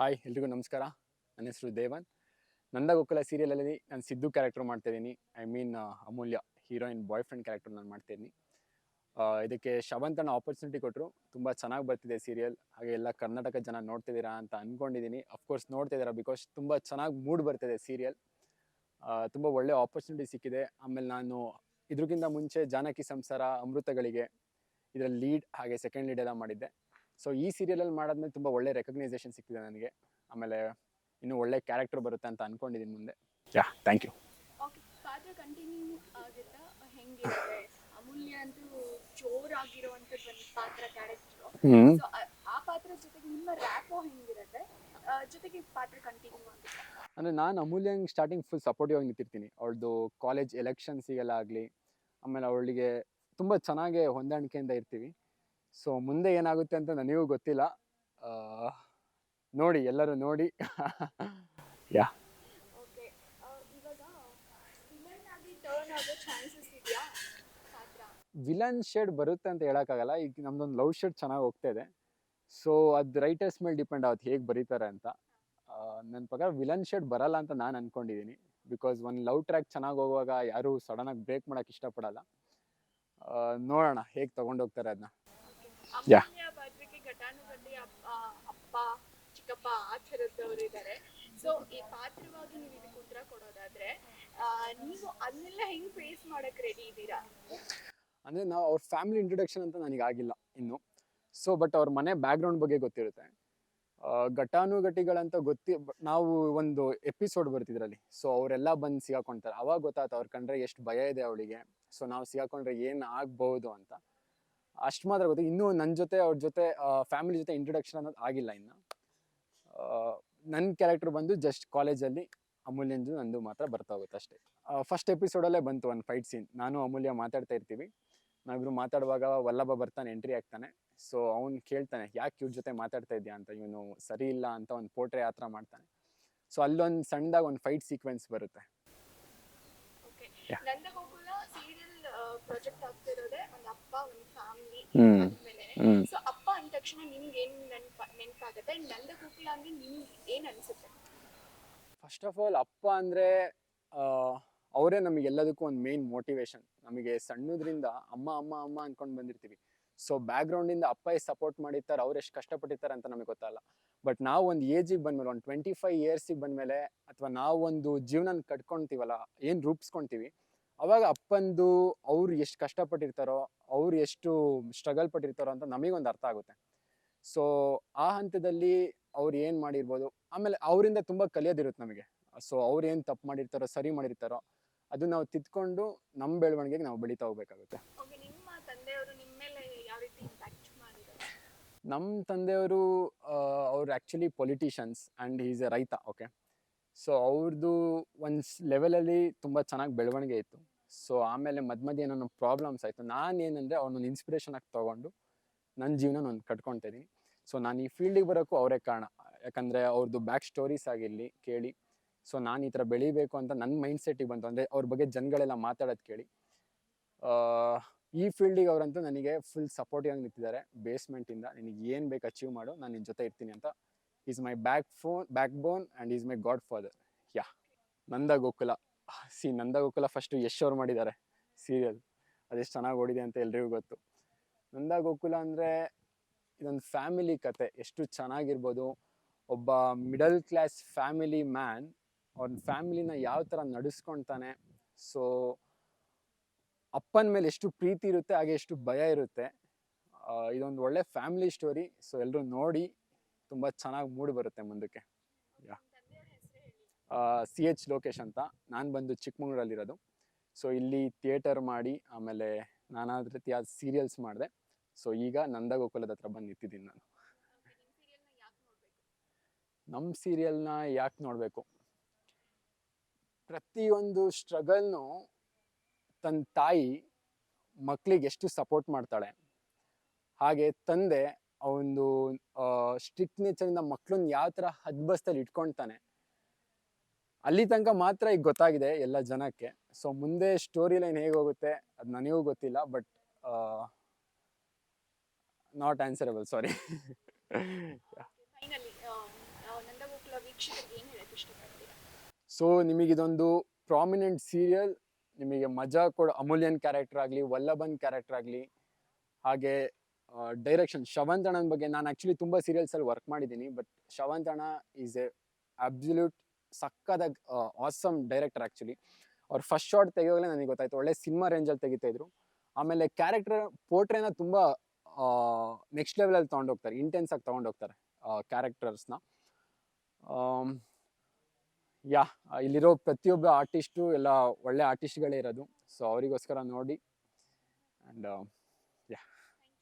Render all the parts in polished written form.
Hi ಎಲ್ರಿಗೂ ನಮಸ್ಕಾರ. ನನ್ನ ಹೆಸರು ದೇವನ್. ನಂದಗೋಕುಲ ಸೀರಿಯಲಲ್ಲಿ ನಾನು ಸಿದ್ದು ಕ್ಯಾರೆಕ್ಟರ್ ಮಾಡ್ತಾಯಿದ್ದೀನಿ. I mean Amulya heroine boyfriend character ನಾನು ಮಾಡ್ತಾಯಿದ್ದೀನಿ. ಇದಕ್ಕೆ ಶ್ರವಂತನ ಆಪರ್ಚುನಿಟಿ ಕೊಟ್ಟರು. ತುಂಬ ಚೆನ್ನಾಗಿ ಬರ್ತಿದೆ ಸೀರಿಯಲ್. ಹಾಗೆ ಎಲ್ಲ ಕರ್ನಾಟಕ ಜನ ನೋಡ್ತಿದ್ದೀರಾ ಅಂತ ಅಂದ್ಕೊಂಡಿದ್ದೀನಿ. ಅಫ್ಕೋರ್ಸ್ ನೋಡ್ತಿದ್ದೀರಾ, ಬಿಕಾಸ್ ತುಂಬ ಚೆನ್ನಾಗಿ ಮೂಡ್ ಬರ್ತಿದೆ ಸೀರಿಯಲ್. ತುಂಬ ಒಳ್ಳೆ ಆಪರ್ಚುನಿಟಿ ಸಿಕ್ಕಿದೆ. ಆಮೇಲೆ ನಾನು ಇದ್ರಿಗಿಂತ ಮುಂಚೆ ಜಾನಕಿ ಸಂಸಾರ, ಅಮೃತಗಳಿಗೆ ಇದರಲ್ಲಿ ಲೀಡ್ ಹಾಗೆ ಸೆಕೆಂಡ್ ಲೀಡ್ ಎಲ್ಲ ಮಾಡಿದ್ದೆ. ಸೊ ಈ ಸೀರಿಯಲಲ್ಲಿ ಮಾಡಾದ್ಮೇಲೆ ತುಂಬ ಒಳ್ಳೆ ರೆಕಗ್ನೈಸೇಷನ್ ಸಿಕ್ಕಿದೆ ನನಗೆ. ಆಮೇಲೆ ಇನ್ನೂ ಒಳ್ಳೆ ಕ್ಯಾರೆಕ್ಟರ್ ಬರುತ್ತೆ ಅಂತ ಅನ್ಕೊಂಡಿದ್ದೀನಿ ಮುಂದೆ. Thank you. ಓಕೆ, ಪಾತ್ರ ಕಂಟಿನ್ಯೂ ಆಗುತ್ತಾ ಹೆಂಗಿರುತ್ತೆ? ಅಮೂಲ್ಯ ಅಂತೂ ಜೋರಾಗಿರುವಂಥದ್ದು ಒಂದು ಪಾತ್ರ ಕ್ಯಾರೆಕ್ಟರ್. ಸೊ ಆ ಪಾತ್ರ ಜೊತೆಗೆ ನಿಮ್ಮ ರ್ಯಾಪೋ ಹೆಂಗಿರುತ್ತೆ? ಜೊತೆಗೆ ಪಾತ್ರ ಕಂಟಿನ್ಯೂ ಆಗುತ್ತೆ ಅಂದರೆ ನಾನು ಅಮೂಲ್ಯಂಗೆ ಸ್ಟಾರ್ಟಿಂಗ್ ಫುಲ್ ಸಪೋರ್ಟಿವ್ ಆಗಿ ನಿಂತಿರ್ತೀನಿ. ಅವಳದು ಕಾಲೇಜ್ ಎಲೆಕ್ಷನ್ಸಿಗೆಲ್ಲ ಆಗಲಿ, ಆಮೇಲೆ ಅವಳಿಗೆ ತುಂಬ ಚೆನ್ನಾಗಿ ಹೊಂದಾಣಿಕೆಯಿಂದ ಇರ್ತೀವಿ. ಸೊ ಮುಂದೆ ಏನಾಗುತ್ತೆ ಅಂತ ನನಗೂ ಗೊತ್ತಿಲ್ಲ. ನೋಡಿ, ಎಲ್ಲರೂ ನೋಡಿ. ಯಾ ಓಕೆ, ಇವಾಗ ವಿಲನ್ ಆಗಿ ಟರ್ನ್ ಆಗೋ ಚಾನ್ಸಸ್ ಇದೆಯಾ ಪಾತ್ರ? ವಿಲನ್ ಶೇಡ್ ಬರುತ್ತೆ ಅಂತ ಹೇಳೋಕ್ಕಾಗಲ್ಲ. ಈಗ ನಮ್ದೊಂದು ಲವ್ ಶೇಡ್ ಚೆನ್ನಾಗಿ ಹೋಗ್ತಾ ಇದೆ. ಸೊ ಅದು ರೈಟರ್ಸ್ ಮೇಲೆ ಡಿಪೆಂಡ್ ಆಗುತ್ತೆ ಹೇಗೆ ಬರೀತಾರೆ ಅಂತ. ನನ್ನ ಪ್ರಕಾರ ವಿಲನ್ ಶೇಡ್ ಬರಲ್ಲ ಅಂತ ನಾನು ಅಂದ್ಕೊಂಡಿದ್ದೀನಿ. ಬಿಕಾಸ್ ಒಂದು ಲವ್ ಟ್ರ್ಯಾಕ್ ಚೆನ್ನಾಗಿ ಹೋಗುವಾಗ ಯಾರೂ ಸಡನ್ನಾಗಿ ಬ್ರೇಕ್ ಮಾಡೋಕ್ಕೆ ಇಷ್ಟಪಡಲ್ಲ. ನೋಡೋಣ ಹೇಗೆ ತೊಗೊಂಡೋಗ್ತಾರೆ ಅದನ್ನ. ಯಾ ಅಮೂಲ್ಯ ಪಾತ್ರಕ್ಕೆ ಘಟಾನುಘಟಿ ಅಪ್ಪ, ಚಿಕ್ಕಪ್ಪ ಆ ಥರದವರು ಇದ್ದಾರೆ. ಸೊ ಈ ಪಾತ್ರವಾಗಿ ನೀವು ಇದಕ್ಕೆ ಉತ್ತರ ಕೊಡೋದಾದ್ರೆ ನೀವು ಅದನ್ನೆಲ್ಲ ಹೆಂಗ್ ಫೇಸ್ ಮಾಡಕ್ ರೆಡಿ ಇದ್ದೀರಾ? ಅಂದರೆ ನಾವು ಅವ್ರ ಫ್ಯಾಮಿಲಿ ಇಂಟ್ರೊಡಕ್ಷನ್ ಅಂತ ನನಗಾಗಿಲ್ಲ ಇನ್ನು. ಸೊ ಬಟ್ ಅವ್ರ ಮನೆ ಬ್ಯಾಕ್ಗ್ರೌಂಡ್ ಬಗ್ಗೆ ಗೊತ್ತಿರುತ್ತೆ. ಘಟಾನುಘಟಿಗಳಂತ ನಾವು ಒಂದು ಎಪಿಸೋಡ್ ಬರ್ತಿದ್ರಲ್ಲಿ. ಸೊ ಅವರೆಲ್ಲ ಬಂದು ಸಿಗಾಕೊಳ್ತಾರೆ. ಅವಾಗ ಗೊತ್ತಾಯ್ತು ಅವ್ರ ಕಂಡ್ರೆ ಎಷ್ಟು ಭಯ ಇದೆ ಅವಳಿಗೆ. ಸೊ ನಾವು ಸಿಗಾಕೊಂಡ್ರೆ ಏನು ಆಗ್ಬಹುದು ಅಂತ ಅಷ್ಟು ಮಾತ್ರ ಗೊತ್ತು. ಇನ್ನೂ ನನ್ನ ಜೊತೆ ಅವ್ರ ಜೊತೆ ಫ್ಯಾಮಿಲಿ ಜೊತೆ ಇಂಟ್ರೊಡಕ್ಷನ್ ಅನ್ನೋದು ಆಗಿಲ್ಲ ಇನ್ನು. ನನ್ನ ಕ್ಯಾರೆಕ್ಟರ್ ಬಂದು ಜಸ್ಟ್ ಕಾಲೇಜಲ್ಲಿ ಅಮೂಲ್ಯಂದು ನಂದು ಮಾತ್ರ ಬರ್ತಾ ಹೋಗುತ್ತೆ ಅಷ್ಟೇ. ಫಸ್ಟ್ ಎಪಿಸೋಡಲ್ಲೇ ಬಂತು ಒಂದು ಫೈಟ್ ಸೀನ್. ನಾನು ಅಮೂಲ್ಯ ಮಾತಾಡ್ತಾ ಇರ್ತೀವಿ. ನಾವಿಬ್ರು ಮಾತಾಡುವಾಗ ವಲ್ಲಭ ಬರ್ತಾನೆ, ಎಂಟ್ರಿ ಆಗ್ತಾನೆ. ಸೊ ಅವ್ನು ಕೇಳ್ತಾನೆ, ಯಾಕೆ ಇವ್ರ ಜೊತೆ ಮಾತಾಡ್ತಾ ಇದೆಯಾ ಅಂತ. ಇವನು ಸರಿ ಇಲ್ಲ ಅಂತ ಒಂದು ಪೋಟ್ರೆ ಆ ಥರ ಮಾಡ್ತಾನೆ. ಸೊ ಅಲ್ಲೊಂದು ಸಣ್ಣದಾಗ ಒಂದು ಫೈಟ್ ಸೀಕ್ವೆನ್ಸ್ ಬರುತ್ತೆ. ನಂದಗೋಕುಲ ಸೀರಿಯಲ್ ಪ್ರಾಜೆಕ್ಟ್ ಆಗ್ತಿರೋದೇ ಒಂದು ಅಪ್ಪ, ಒಂದು ಫ್ಯಾಮಿಲಿ ಆದ್ಮೇಲೆ. ಸೊ ಅಪ್ಪ ಅಂದ ತಕ್ಷಣ ನಿಮ್ಗೆ ಏನ್ ನೆನಪಾಗುತ್ತೆ? ನಂದಗೋಕುಲ ಅಂದ್ರೆ ನಿಮ್ಗೆ ಏನ್ ಅನ್ಸುತ್ತೆ? ಫಸ್ಟ್ ಆಫ್ ಆಲ್ ಅಪ್ಪ ಅಂದರೆ ಅವರೇ ನಮಗೆಲ್ಲದಕ್ಕೂ ಒಂದು ಮೇನ್ ಮೋಟಿವೇಶನ್. ನಮಗೆ ಸಣ್ಣದ್ರಿಂದ ಅಮ್ಮ ಅಮ್ಮ ಅಮ್ಮ ಅಂದ್ಕೊಂಡು ಬಂದಿರ್ತೀವಿ. ಸೊ ಬ್ಯಾಕ್ಗ್ರೌಂಡಿಂದ ಅಪ್ಪ ಎಷ್ಟು ಸಪೋರ್ಟ್ ಮಾಡಿರ್ತಾರೆ, ಅವ್ರು ಎಷ್ಟು ಕಷ್ಟಪಟ್ಟಿರ್ತಾರೆ ಅಂತ ನಮಗೆ ಗೊತ್ತಲ್ಲ. ಬಟ್ ನಾವು ಒಂದು ಏಜಿಗೆ ಬಂದಮೇಲೆ, ಒಂದು 25 ಇಯರ್ಸಿಗೆ ಬಂದಮೇಲೆ, ಅಥವಾ ನಾವು ಒಂದು ಜೀವನ ಕಟ್ಕೊಳ್ತೀವಲ್ಲ, ಏನು ರೂಪಿಸ್ಕೊಳ್ತೀವಿ, ಅವಾಗ ಅಪ್ಪಂದು ಅವ್ರು ಎಷ್ಟು ಕಷ್ಟಪಟ್ಟಿರ್ತಾರೋ, ಅವ್ರು ಎಷ್ಟು ಸ್ಟ್ರಗಲ್ ಪಟ್ಟಿರ್ತಾರೋ ಅಂತ ನಮಗೊಂದು ಅರ್ಥ ಆಗುತ್ತೆ. ಸೊ ಆ ಹಂತದಲ್ಲಿ ಅವ್ರು ಏನು ಮಾಡಿರ್ಬೋದು, ಆಮೇಲೆ ಅವರಿಂದ ತುಂಬ ಕಲಿಯೋದಿರುತ್ತೆ ನಮಗೆ. ಸೊ ಅವ್ರು ಏನು ತಪ್ಪು ಮಾಡಿರ್ತಾರೋ, ಸರಿ ಮಾಡಿರ್ತಾರೋ, ಅದು ನಾವು ತಿದ್ಕೊಂಡು ನಮ್ಮ ಬೆಳವಣಿಗೆಗೆ ನಾವು ಬೆಳೀತಾ ಹೋಗ್ಬೇಕಾಗುತ್ತೆ. ನಿಮ್ಮ ತಂದೆಯವರು ನಿಮ್ಮ ಮೇಲೆ ಯಾವ ರೀತಿ ಇಂಪ್ಯಾಕ್ಟ್ ಮಾಡಿದ್ದಾರೆ? ನಮ್ಮ ತಂದೆಯವರು ಅವ್ರು actually politicians and is A ರೈತ. ಓಕೆ, ಸೊ ಅವ್ರದ್ದು ಒಂದು ಲೆವೆಲಲ್ಲಿ ತುಂಬ ಚೆನ್ನಾಗಿ ಬೆಳವಣಿಗೆ ಇತ್ತು. ಸೊ ಆಮೇಲೆ ಮಧ್ಯೆ ಏನೋ ಪ್ರಾಬ್ಲಮ್ಸ್ ಆಯಿತು. ನಾನೇನಂದರೆ ಅವ್ರನ್ನೊಂದು ಇನ್ಸ್ಪಿರೇಷನ್ ಆಗಿ ತೊಗೊಂಡು ನನ್ನ ಜೀವನ ನಾನು ಕಟ್ಕೊಳ್ತಾ ಇದ್ದೀನಿ. ಸೊ ನಾನು ಈ ಫೀಲ್ಡಿಗೆ ಬರೋಕ್ಕೂ ಅವರೇ ಕಾರಣ. ಯಾಕಂದರೆ ಅವ್ರದ್ದು ಬ್ಯಾಕ್ ಸ್ಟೋರೀಸ್ ಆಗಿರಲಿ ಕೇಳಿ, ಸೊ ನಾನು ಈ ಥರ ಬೆಳಿಬೇಕು ಅಂತ ನನ್ನ ಮೈಂಡ್ ಸೆಟ್ಟಿಗೆ ಬಂತು. ಅಂದರೆ ಅವ್ರ ಬಗ್ಗೆ ಜನಗಳೆಲ್ಲ ಮಾತಾಡೋದು ಕೇಳಿ ಈ ಫೀಲ್ಡಿಗೆ ಅವರಂತೂ ನನಗೆ ಫುಲ್ ಸಪೋರ್ಟಿವ್ ಆಗಿ ನಿಂತಿದ್ದಾರೆ. ಬೇಸ್ಮೆಂಟಿಂದ ನಿನಗೆ ಏನು ಬೇಕು ಅಚೀವ್ ಮಾಡು, ನಾನು ನಿನ್ನ ಜೊತೆ ಇರ್ತೀನಿ ಅಂತ. Is my back bone and is my god father. Yeah Nandagokula. Nandagokula first Yash ಅವ್ರು ಮಾಡಿದ್ದಾರೆ ಸೀರಿಯಲ್. ಅದೆಷ್ಟು ಚೆನ್ನಾಗಿ ಓಡಿದೆ ಅಂತ ಎಲ್ರಿಗೂ ಗೊತ್ತು. ನಂದಗೋಕುಲ ಅಂದರೆ ಇದೊಂದು ಫ್ಯಾಮಿಲಿ ಕತೆ. ಎಷ್ಟು ಚೆನ್ನಾಗಿರ್ಬೋದು. ಒಬ್ಬ ಮಿಡಲ್ ಕ್ಲಾಸ್ ಫ್ಯಾಮಿಲಿ ಮ್ಯಾನ್ ಅವ್ನ ಫ್ಯಾಮಿಲಿನ ಯಾವ ಥರ ನಡೆಸ್ಕೊಳ್ತಾನೆ. ಸೊ ಅಪ್ಪನ ಮೇಲೆ ಎಷ್ಟು ಪ್ರೀತಿ ಇರುತ್ತೆ, ಹಾಗೆ ಎಷ್ಟು ಭಯ ಇರುತ್ತೆ. ಇದೊಂದು ಒಳ್ಳೆ ಫ್ಯಾಮಿಲಿ ಸ್ಟೋರಿ. ಸೊ ಎಲ್ಲರೂ ನೋಡಿ, ತುಂಬ ಚೆನ್ನಾಗಿ ಮೂಡಿ ಬರುತ್ತೆ ಮುಂದಕ್ಕೆ. CH ಲೋಕೇಶ್ ಅಂತ. ನಾನು ಬಂದು ಚಿಕ್ಕಮಂಗ್ಳೂರಲ್ಲಿರೋದು. ಸೊ ಇಲ್ಲಿ ಥಿಯೇಟರ್ ಮಾಡಿ ಆಮೇಲೆ ನಾನಾ ರೀತಿಯ ಸೀರಿಯಲ್ಸ್ ಮಾಡಿದೆ. ಸೊ ಈಗ ನಂದಗೋಕುಲದ ಹತ್ರ ಬಂದು ನಿಂತಿದ್ದೀನಿ ನಾನು. ನಮ್ಮ ಸೀರಿಯಲ್ನ ಯಾಕೆ ನೋಡಬೇಕು? ಪ್ರತಿಯೊಂದು ಸ್ಟ್ರಗಲ್ನು ತನ್ನ ತಾಯಿ ಮಕ್ಕಳಿಗೆ ಎಷ್ಟು ಸಪೋರ್ಟ್ ಮಾಡ್ತಾಳೆ, ಹಾಗೆ ತಂದೆ ಒಂದು ಸ್ಟ್ರಿಕ್ಟ್ ನೇಚರಿಂದ ಮಕ್ಕಳನ್ನ ಯಾವ ಥರ ಹದ್ಬಸ್ತಲ್ಲಿ ಇಟ್ಕೊಳ್ತಾನೆ, ಅಲ್ಲಿ ತನಕ ಮಾತ್ರ ಈಗ ಗೊತ್ತಾಗಿದೆ ಎಲ್ಲ ಜನಕ್ಕೆ. ಸೊ ಮುಂದೆ ಸ್ಟೋರಿ ಲೈನ್ ಹೇಗೆ ಹೋಗುತ್ತೆ ಅದು ನನಗೂ ಗೊತ್ತಿಲ್ಲ. But not answerable, sorry. Finally ಪ್ರೇಕ್ಷಕರಿಗೆ ಏನು ಹೇಳಕ್ಕೆ ಇಷ್ಟಪಡ್ತೀರಾ? ಸೊ ನಿಮಗಿದೊಂದು ಪ್ರಾಮಿನೆಂಟ್ ಸೀರಿಯಲ್, ನಿಮಗೆ ಮಜಾ ಕೊಡೋ ಅಮೂಲ್ಯನ್ ಕ್ಯಾರೆಕ್ಟರ್ ಆಗಲಿ, ವಲ್ಲಭನ್ ಕ್ಯಾರೆಕ್ಟರ್ ಆಗಲಿ, ಹಾಗೆ ಡೈರೆಕ್ಷನ್ ಶ್ರವಂತಣ್ಣನ ಬಗ್ಗೆ ನಾನು ಆ್ಯಕ್ಚುಲಿ ತುಂಬ ಸೀರಿಯಲ್ಸಲ್ಲಿ ವರ್ಕ್ ಮಾಡಿದ್ದೀನಿ, ಬಟ್ ಶ್ರವಂತಣ್ಣ ಈಸ್ ಎ ಅಬ್ಸಲ್ಯೂಟ್ ಸಕ್ಕದಾಗಿ ಆಸಮ್ ಡೈರೆಕ್ಟರ್ ಆ್ಯಕ್ಚುಲಿ. ಅವ್ರು ಫಸ್ಟ್ ಶಾಟ್ ತೆಗಿಯೋವಾಗಲೇ ನನಗೆ ಗೊತ್ತಾಯ್ತು ಒಳ್ಳೆ ಸಿನಿಮಾ ರೇಂಜಲ್ಲಿ ತೆಗಿತಾ ಇದ್ರು. ಆಮೇಲೆ ಕ್ಯಾರೆಕ್ಟರ್ ಪೋರ್ಟ್ರೇನ ತುಂಬ ನೆಕ್ಸ್ಟ್ ಲೆವೆಲಲ್ಲಿ ತೊಗೊಂಡೋಗ್ತಾರೆ, ಇಂಟೆನ್ಸ್ ಆಗಿ ತೊಗೊಂಡೋಗ್ತಾರೆ ಕ್ಯಾರೆಕ್ಟರ್ಸ್ನ. ಯಾ ಇಲ್ಲಿರೋ ಪ್ರತಿಯೊಬ್ಬ ಆರ್ಟಿಸ್ಟು ಎಲ್ಲ ಒಳ್ಳೆ ಆರ್ಟಿಸ್ಟ್ಗಳೇ ಇರೋದು. ಸೊ ಅವರಿಗೋಸ್ಕರ ನೋಡಿ. And yeah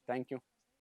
thank you.